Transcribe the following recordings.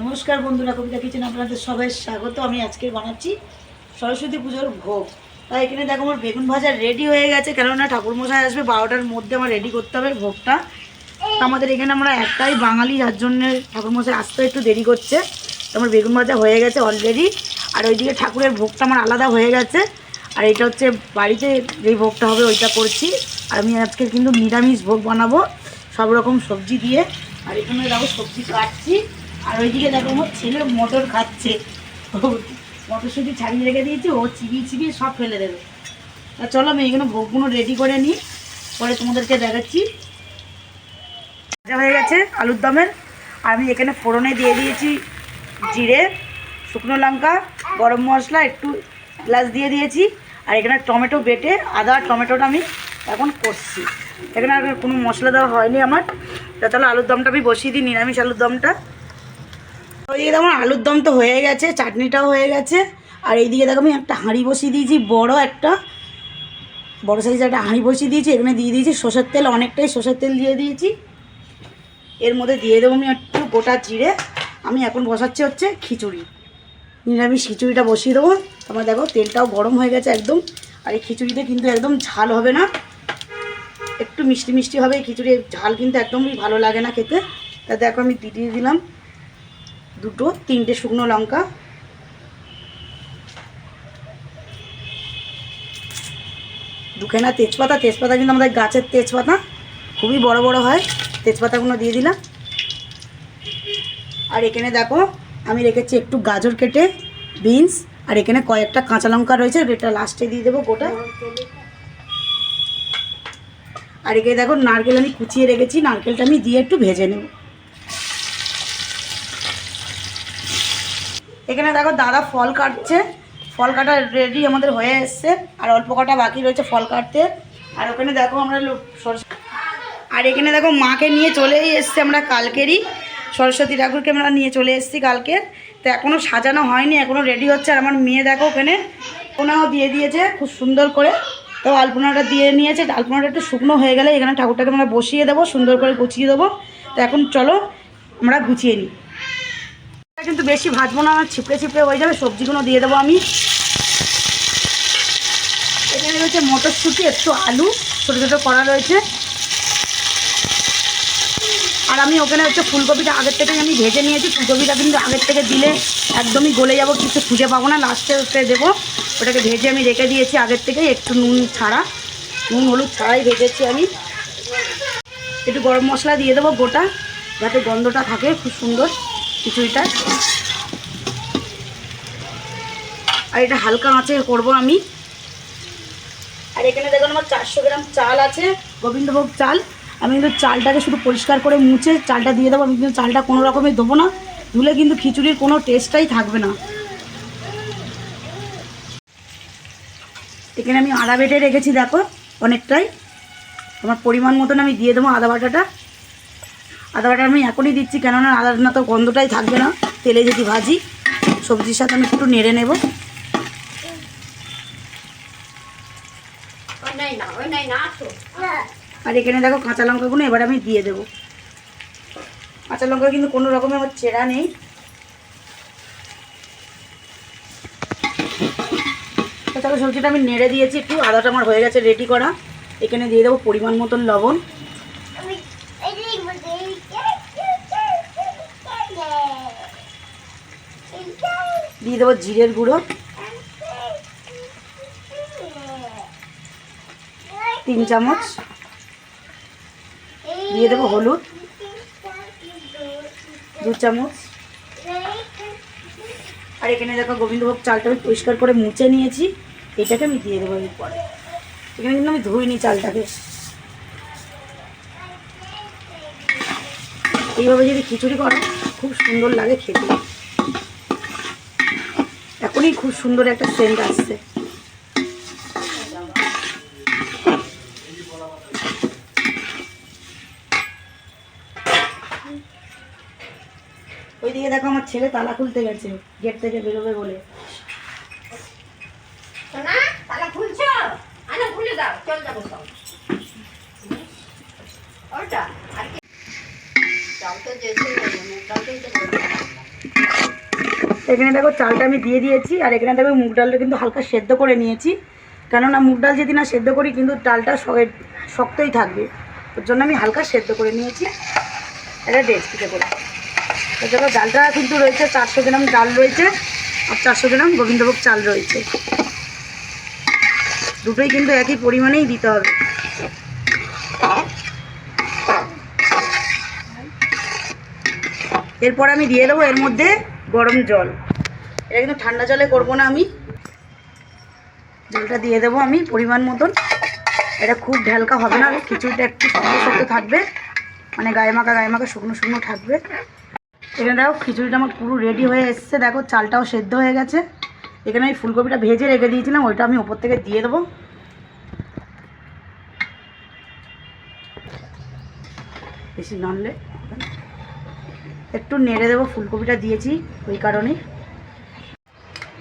নমস্কার বন্ধুরা, কবিতা কিচেন আপনাদের সবাই স্বাগত। আমি আজকে বানাচ্ছি সরস্বতী পুজোর ভোগ। তাই এখানে দেখো আমার বেগুন ভাজা রেডি হয়ে গেছে, কেননা ঠাকুরমশাই আসবে 12টার মধ্যে আমার রেডি করতে হবে ভোগটা। আমাদের এখানে আমরা একটাই বাঙালি, যার জন্য ঠাকুরমশাই আসতে একটু দেরি করছে। আমার বেগুন ভাজা হয়ে গেছে অলরেডি, আর ওইদিকে ঠাকুরের ভোগটা আমার আলাদা হয়ে গেছে। আর এটা হচ্ছে বাড়িতে যেই ভোগটা হবে ওইটা করছি। আর আমি আজকে কিন্তু নিরামিষ ভোগ বানাবো সব রকম সবজি দিয়ে। আর এখানে দেখো সবজি কাটছি, আর ওইদিকে দেখো আমার ছেলে মটর খাচ্ছে। মটরশুঁটি ছাড়িয়ে রেখে দিয়েছি, ও চিবিয়ে চিবিয়ে সব ফেলে দেবে। আর চলো আমি এখানে ভোগগুলো রেডি করে নিই, পরে তোমাদেরকে দেখাচ্ছি। ভাজা হয়ে গেছে আলুর দমের। আর আমি এখানে ফোড়নে দিয়ে দিয়েছি জিরে, শুকনো লঙ্কা, গরম মশলা, একটু গ্লাস দিয়ে দিয়েছি। আর এখানে টমেটো বেটে আদা টমেটোটা আমি এখন কষছি। এখানে আর কোনো মশলা দেওয়া হয়নি আমার। তা চলো আলুর দমটা আমি বসিয়ে দিই, নিরামিষ আলুর দমটা। ওইদিকে দেখো আমার আলুর দম তো হয়ে গেছে, চাটনিটাও হয়ে গেছে। আর এইদিকে দেখো আমি একটা হাঁড়ি বসিয়ে দিয়েছি, বড় সাইজের একটা হাঁড়ি বসিয়ে দিয়েছি। এখানে দিয়ে দিয়েছি সর্ষের তেল, অনেকটাই সর্ষের তেল দিয়ে দিয়েছি। এর মধ্যে দিয়ে দেবো আমি একটু গোটা জিরে। আমি এখন বসাচ্ছি হচ্ছে খিচুড়ি, নিরামিষ খিচুড়িটা বসিয়ে দেবো। আমার দেখো তেলটাও গরম হয়ে গেছে একদম। আর এই খিচুড়িতে কিন্তু একদম ঝাল হবে না, একটু মিষ্টি মিষ্টি হবে। এই খিচুড়ির ঝাল কিন্তু একদমই ভালো লাগে না খেতে। তা দেখো আমি দিয়ে দিলাম তিনটে শুকনো লঙ্কা, দুখানা তেজপাতা। তেজপাতা কিন্তু আমাদের গাছের তেজপাতা, খুবই বড় বড় হয়। তেজপাতাগুলো দিয়ে দিলাম। আর এখানে দেখো আমি রেখেছি একটু গাজর কেটে, বিনস। আর এখানে কয়েকটা কাঁচা লঙ্কা রয়েছে, এটা লাস্টে দিয়ে দেবো গোটা। আর এখানে দেখো নারকেল আমি কুচিয়ে রেখেছি, নারকেলটা আমি দিয়ে একটু ভেজে নেব। এখানে দেখো দাদা ফল কাটছে, ফল কাটা রেডি আমাদের হয়ে এসছে। আর অল্প কটা বাকি রয়েছে ফল কাটতে। আর ওখানে দেখো আমরা আর এখানে দেখো মাকে নিয়ে চলেই এসছি আমরা কালকেরই, সরস্বতী ঠাকুরকে আমরা নিয়ে চলে এসেছি কালকে। তো এখনও সাজানো হয়নি, এখনও রেডি হচ্ছে। আর আমার মেয়ে দেখো ওখানে আলপনাও দিয়ে দিয়েছে খুব সুন্দর করে। তো আলপনাটা দিয়ে নিয়েছে, আলপনাটা একটু শুকনো হয়ে গেলে এখানে ঠাকুরটাকে আমরা বসিয়ে দেবো, সুন্দর করে গুছিয়ে দেবো। তো এখন চলো আমরা গুছিয়ে নিই। কিন্তু বেশি ভাজবো না, ছিপড়ে ছিপড়ে হয়ে যাবে। সবজিগুলো দিয়ে দেবো আমি। এখানে রয়েছে মটরশুঁটি, একটু আলু ছোটো ছোটো করা রয়েছে। আর আমি ওখানে হচ্ছে ফুলকপিটা আগের থেকেই আমি ভেজে নিয়েছি। ফুলকপিটা কিন্তু আগের থেকে দিলে একদমই গলে যাবো, কিছু খুঁজে পাবো না, লাস্টে ওকে দেবো। ওটাকে ভেজে আমি রেখে দিয়েছি আগের থেকেই, একটু নুন হলুদ ছাড়াই ভেজেছি আমি। একটু গরম মশলা দিয়ে দেবো গোটা, যাতে গন্ধটা থাকে খুব সুন্দর খিচুড়িটা। আর এটা হালকা আঁচে করবো আমি। আর এখানে দেখুন আমার 400 গ্রাম চাল আছে, গোবিন্দভোগ চাল। আমি কিন্তু চালটাকে শুধু পরিষ্কার করে মুছে চালটা দিয়ে দেবো। আমি কিন্তু চালটা কোনো রকমের দেবো না, ধুলে কিন্তু খিচুড়ির কোনো টেস্টটাই থাকবে না। এখানে আমি আদা বেটে রেখেছি দেখো অনেকটাই, আমার পরিমাণ মতন আমি দিয়ে দেবো আদা বাটাটা। আদা বাটা আমি এখনই দিচ্ছি, কেননা আদা না তো গন্ধটাই থাকবে না তেলে যদি ভাজি। সবজির সাথে আমি একটু নেড়ে নেব। আর এখানে দেখো কাঁচা লঙ্কাগুলো এবার আমি দিয়ে দেবো। কাঁচা লঙ্কা কিন্তু কোনো রকমের আমার ছেঁড়া নেই। তাহলে সবজিটা আমি নেড়ে দিয়েছি একটু, আদাটা আমার হয়ে গেছে রেডি করা। এখানে দিয়ে দেবো পরিমাণ মতন লবণ, দিয়ে দেবো জিরের গুঁড়ো 3 চামচ, দিয়ে দেবো হলুদ 2 চামচ। আর এখানে দেখো গোবিন্দভোগ চালটা আমি পরিষ্কার করে মুছে নিয়েছি, এটাকে আমি দিয়ে দেবো এরপরে। এখানে কিন্তু আমি ধুইনি চালটাকে। এইভাবে যদি খিচুড়ি করো খুব সুন্দর লাগে খেতে। এখনই খুব সুন্দর একটা সেন্ট আসছে। ওইদিকে দেখো আমার ছেলে তালা খুলতে গেছে, গেট থেকে বেরোবে বলে। তালা খুলছো? আনা খুলে দাও, চল যাবো সব। ওটা চাল তো যেতে মুগ ডালটাই তো এখানে দেখো চালটা আমি দিয়ে দিয়েছি, আর এখানে দেখো মুগ ডালটা কিন্তু হালকা সেদ্ধ করে নিয়েছি, কেননা মুগ ডাল যদি না সেদ্ধ করি কিন্তু ডালটা শক্তই থাকবে, ওর জন্য আমি হালকা সেদ্ধ করে নিয়েছি। এটা ডেস্টিতে করে দেখো ডালটা কিন্তু রয়েছে 400 গ্রাম ডাল রয়েছে, আর 400 গ্রাম গোবিন্দভোগ চাল রয়েছে, দুটোই কিন্তু একই পরিমাণেই দিতে হবে। এরপর আমি দিয়ে দেবো এর মধ্যে গরম জল, এটা কিন্তু ঠান্ডা জলে করবো না, আমি জলটা দিয়ে দেবো আমি পরিমাণ মতন। এটা খুব ঢালকা হবে না, খিচুড়িটা একটু শক্ত শক্ত থাকবে, মানে গায়ে মাখা শুকনো শুকনো থাকবে। এখানে দেখো খিচুড়িটা আমার পুরো রেডি হয়ে এসছে, দেখো চালটাও সেদ্ধ হয়ে গেছে। এখানে আমি ফুলকপিটা ভেজে রেখে দিয়েছিলাম, ওইটা আমি ওপর থেকে দিয়ে দেবো। বেশি নাড়লে একটু নেড়ে দেবো, ফুলকপিটা দিয়েছি ওই কারণে।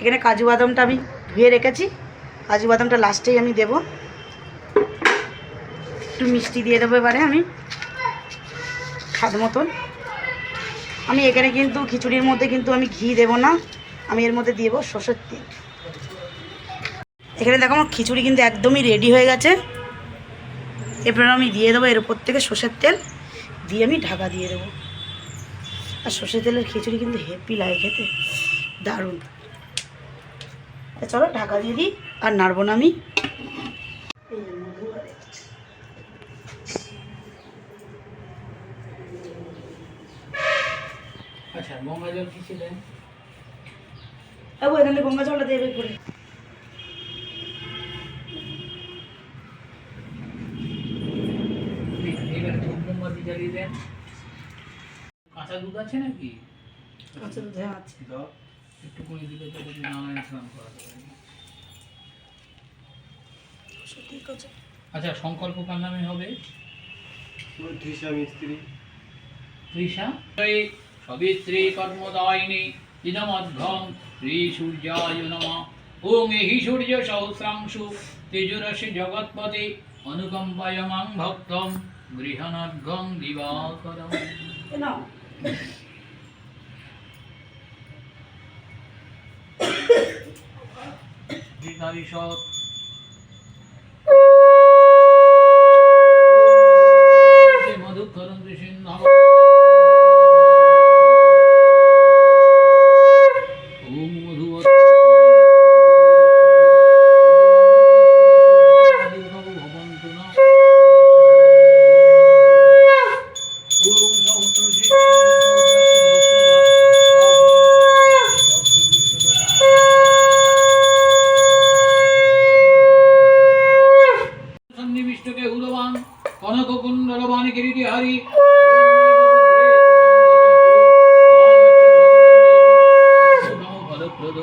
এখানে কাজু বাদামটা আমি ধুয়ে রেখেছি, কাজু বাদামটা লাস্টেই আমি দেব। একটু মিষ্টি দিয়ে দেবো এবারে আমি স্বাদ মতন। আমি এখানে কিন্তু খিচুড়ির মধ্যে কিন্তু আমি ঘি দেবো না, আমি এর মধ্যে দিয়ে দেবো সরষের তেল। এখানে দেখো আমার খিচুড়ি কিন্তু একদমই রেডি হয়ে গেছে। এরপর আমি দিয়ে দেবো এর উপর থেকে সরষের তেল দিয়ে আমি ঢাকা দিয়ে দেবো। আর সরষের তেলের খিচুড়ি কিন্তু হেভি লাগে খেতে, দারুণ। চলো ঢাকা দিয়ে দিই, আর নাড়বো না আমি। আচ্ছা, গঙ্গা জল কি ছিলেন? এখানে গঙ্গা জলটা দেবে করে। এবার ধূপ মোমবাতি জ্বালিয়ে দেন। কাঁচা দুধ আছে নাকি? কাঁচা দুধ আছে, একটু করে দিলে তো যদি নানান স্নান করাতে পারি। আচ্ছা, সংকল্প কার নামে হবে? তৃষা মিস্ত্রি। তৃষা সবিত্রী কর্মদায়িনী ইদমধ্বং শ্রী সূর্যায় নমঃ। ওং এহি সূর্য সহস্রাংশু তেজরসে জগৎপতি অনুকম্পায় মাং ভক্তম গৃহণার্ঘং দিবাকরম। বিকারিষৎ মধুকরন্তি সিন্ধু ওম মধুবত ভবন্তু না। ওম সহস্রশী সন্নিবিষ্টকে উদবান কনক কুণ্ডলবান কিরীটিহারি ফলপ্রদ।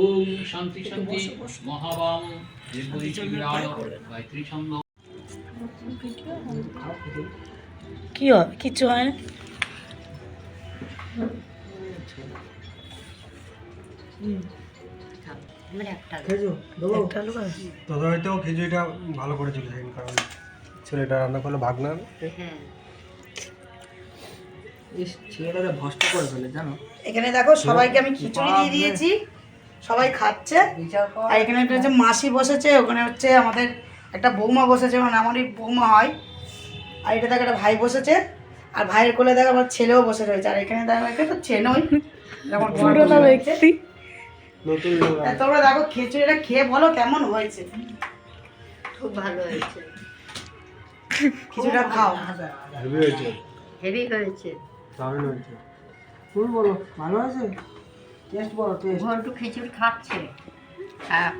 ওম শান্তি শান্তি মহাবাম গায়ত্রী ছন্দ। কি হয়? কিচ্ছু হয় না। দাদা হয়তো খিচুড়িটা ভালো করে চলে যায়, কারণ ছেলেটা রান্না করলো ভাগনার। হ্যাঁ ইস, ছেলেটাকে ভস্ত করে ফেলে জানো। এখানে দেখো সবাইকে আমি খিচুড়ি দিয়ে দিয়েছি, সবাই খাচ্ছে। বিচার কর। আর এখানে একটা হচ্ছে মাসি বসেছে, ওখানে হচ্ছে আমাদের একটা বৌমা বসেছে, মানে আমারই বৌমা হয়। আর এটা দেখো একটা ভাই বসেছে, আর ভাইয়ের কোলে দেখো আমার ছেলেও বসে রয়েছে। আর এখানে দেখো একে তো চেনই আমার পুরোনো ব্যক্তি। নতুন লোক তা তোমরা দেখো খিচুড়িটা খেয়ে বলো কেমন হয়েছে। খুব ভালো হয়েছে, খিচুড়িটা খাও। হেভি হয়েছে, হেভি হয়েছে। দারুণ হয়েছে। তুমি বলো ভালো আছে? টেস্ট বলো টেস্ট। ঘন্টু খিচুড়ি খাচ্ছে। হ্যাঁ